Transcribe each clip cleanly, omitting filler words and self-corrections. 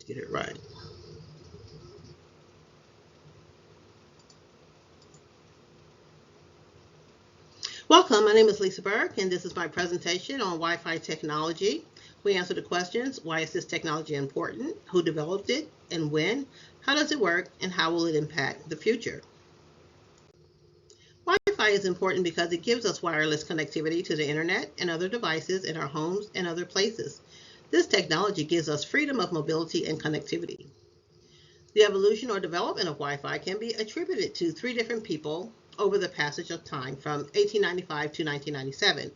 Get it right. Welcome, my name is Lisa Burke, and this is my presentation on Wi-Fi technology. We answer the questions: why is this technology important? Who developed it and when? How does it work, and how will it impact the future? Wi-Fi is important because it gives us wireless connectivity to the internet and other devices in our homes and other places. This technology gives us freedom of mobility and connectivity. The evolution or development of Wi-Fi can be attributed to three different people over the passage of time from 1895 to 1997.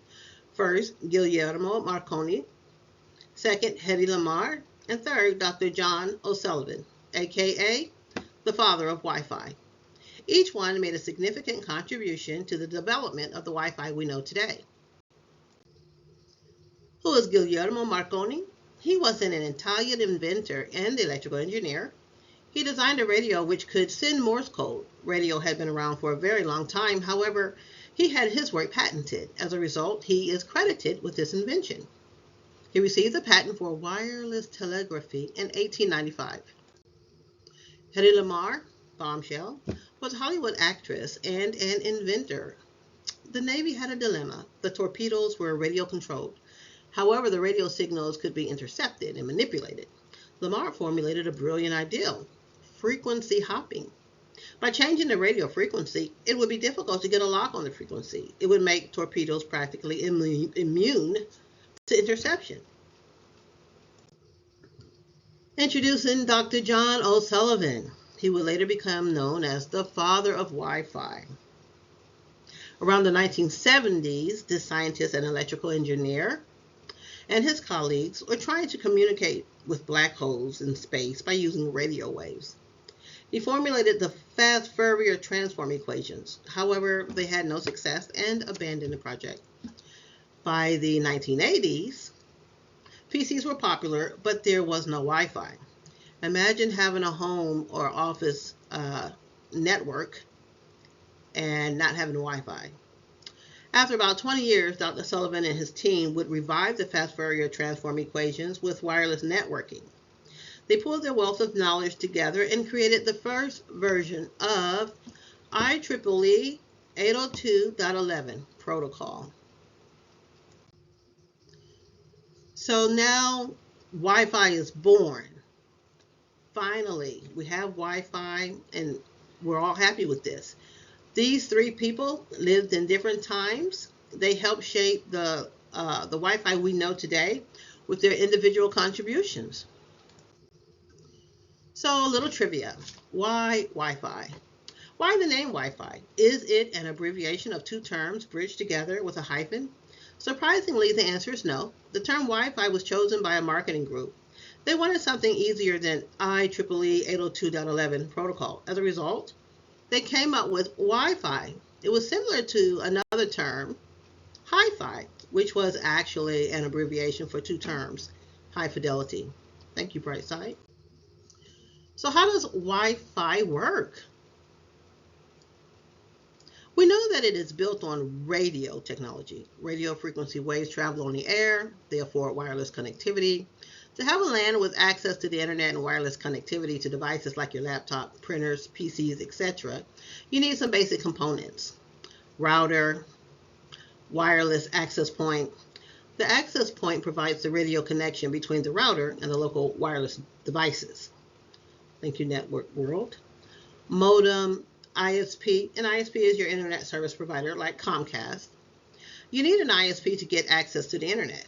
First, Guillermo Marconi. Second, Hedy Lamarr. And third, Dr. John O'Sullivan, aka the father of Wi-Fi. Each one made a significant contribution to the development of the Wi-Fi we know today. Who is Guillermo Marconi? He was an Italian inventor and electrical engineer. He designed a radio which could send Morse code. Radio had been around for a very long time. However, he had his work patented. As a result, he is credited with this invention. He received the patent for wireless telegraphy in 1895. Hedy Lamarr, bombshell, was a Hollywood actress and an inventor. The Navy had a dilemma. The torpedoes were radio controlled. However, the radio signals could be intercepted and manipulated. Lamarr formulated a brilliant idea: frequency hopping. By changing the radio frequency, it would be difficult to get a lock on the frequency. It would make torpedoes practically immune to interception. Introducing Dr. John O'Sullivan. He would later become known as the father of Wi-Fi. Around the 1970s, this scientist and electrical engineer and his colleagues were trying to communicate with black holes in space by using radio waves. He formulated the fast Fourier transform equations. However, they had no success and abandoned the project. By the 1980s, PCs were popular, but there was no Wi-Fi. Imagine having a home or office network and not having Wi-Fi. After about 20 years, Dr. Sullivan and his team would revive the fast Fourier transform equations with wireless networking. They pulled their wealth of knowledge together and created the first version of IEEE 802.11 protocol. So now Wi-Fi is born. Finally, we have Wi-Fi and we're all happy with this. These three people lived in different times. They helped shape the Wi-Fi we know today with their individual contributions. So a little trivia. Why Wi-Fi? Why the name Wi-Fi? Is it an abbreviation of two terms bridged together with a hyphen? Surprisingly, the answer is no. The term Wi-Fi was chosen by a marketing group. They wanted something easier than IEEE 802.11 protocol. As a result, they came up with Wi-Fi. It was similar to another term, Hi-Fi, which was actually an abbreviation for two terms, high fidelity. Thank you, Brightside. So how does Wi-Fi work? We know that it is built on radio technology. Radio frequency waves travel on the air. They afford wireless connectivity. To have a LAN with access to the internet and wireless connectivity to devices like your laptop, printers, PCs, etc., you need some basic components. Router, wireless access point. The access point provides the radio connection between the router and the local wireless devices. Thank you, Network World. Modem, ISP. An ISP is your internet service provider like Comcast. You need an ISP to get access to the internet.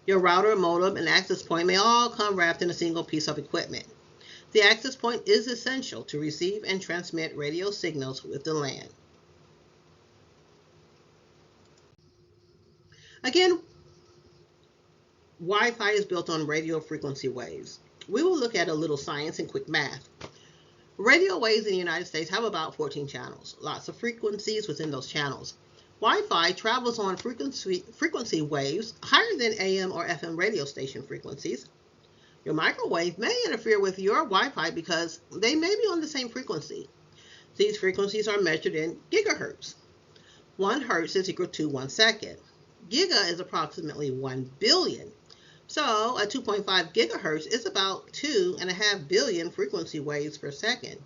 Your router, modem, and access point may all come wrapped in a single piece of equipment. The access point is essential to receive and transmit radio signals with the LAN. Again, Wi-Fi is built on radio frequency waves. We will look at a little science and quick math. Radio waves in the United States have about 14 channels, lots of frequencies within those channels. Wi-Fi travels on frequency waves higher than AM or FM radio station frequencies. Your microwave may interfere with your Wi-Fi because they may be on the same frequency. These frequencies are measured in gigahertz. 1 hertz is equal to 1 second. Giga is approximately 1 billion. So a 2.5 gigahertz is about 2.5 billion frequency waves per second.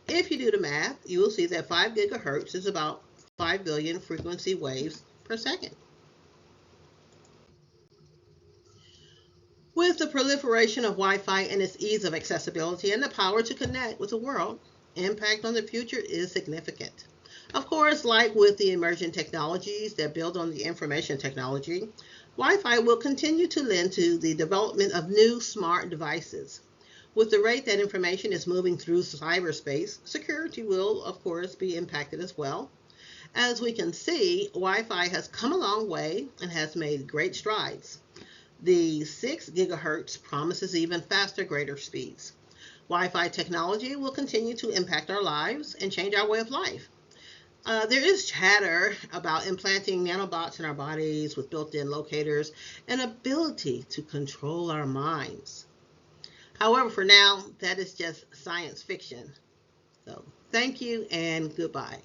If you do the math, you will see that 5 gigahertz is about 5 billion frequency waves per second. With the proliferation of Wi-Fi and its ease of accessibility and the power to connect with the world, impact on the future is significant. Of course, like with the emerging technologies that build on the information technology, Wi-Fi will continue to lend to the development of new smart devices. With the rate that information is moving through cyberspace, security will, of course, be impacted as well. As we can see, Wi-Fi has come a long way and has made great strides. The 6 gigahertz promises even faster, greater speeds. Wi-Fi technology will continue to impact our lives and change our way of life. There is chatter about implanting nanobots in our bodies with built-in locators and ability to control our minds. However, for now, that is just science fiction. So, thank you and goodbye.